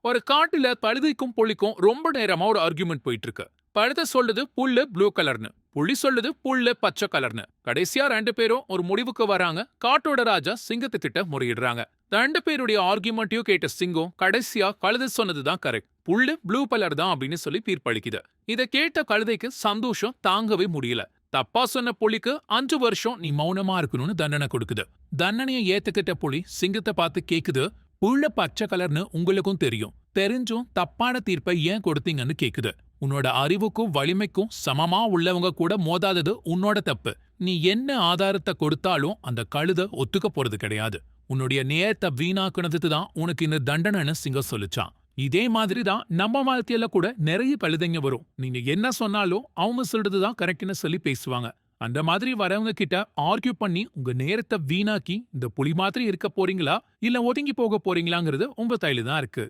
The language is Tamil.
ஒரு காட்டுல கழுதைக்கும் புலிக்கும் ரொம்ப நேரமா ஒரு ஆர்குமெண்ட் போயிட்டு இருக்கு. கழுதை சொல்லுது புல்லு ப்ளூ கலர்னு, புலி சொல்லுது புல்லு பச்சை கலர்னு. கடைசியா ரெண்டு பேரும் ஒரு முடிவுக்கு வராங்க. காட்டோட ராஜா சிங்கத்துக்கிட்ட முறையிடுறாங்க. ரெண்டு பேருடைய ஆர்குமெண்ட்டையும் கேட்ட சிங்கம் கடைசியா கழுதை சொன்னதுதான் கரெக்ட், புல்லு ப்ளூ கலர் தான் அப்படின்னு சொல்லி தீர்ப்பளிக்குது. இதை கேட்ட கழுதைக்கு சந்தோஷம் தாங்கவே முடியல. தப்பா சொன்ன புலிக்கு 5 வருஷம் நீ மௌனமா இருக்கணும்னு தண்டனை கொடுக்குது. தண்டனையை ஏத்துக்கிட்ட புலி சிங்கத்தை பார்த்து கேக்குது, புள்ள பச்சை கலர்னு உங்களுக்கும் தெரியும், தெரிஞ்சும் தப்பான தீர்ப்பை ஏன் கொடுத்தீங்கன்னு கேக்குது. உன்னோட அறிவுக்கும் வலிமைக்கும் சமமா உள்ளவங்க கூட மோதாதது உன்னோட தப்பு. நீ என்ன ஆதாரத்தை கொடுத்தாலும் அந்த கழுத ஒத்துக்க போறது கிடையாது. உன்னுடைய நேரத்தை வீணாக்குனதுக்கு தான் உனக்கு இந்த தண்டனைன்னு சிங்கம் சொல்லிச்சான். இதே மாதிரி தான் நம்ம வாழ்க்கையில கூட நிறைய கழுதைங்க வரும். நீங்க என்ன சொன்னாலும் அவங்க சொல்றதுதான் கரெக்ட்னு சொல்லி பேசுவாங்க. அந்த மாதிரி வரவங்க கிட்ட ஆர்கியூ பண்ணி உங்க நேரத்தை வீணாக்கி இந்த புலி மாதிரி இருக்க போறீங்களா இல்ல ஒதுங்கி போக போறீங்களாங்கிறது உங்க கையில தான் இருக்கு.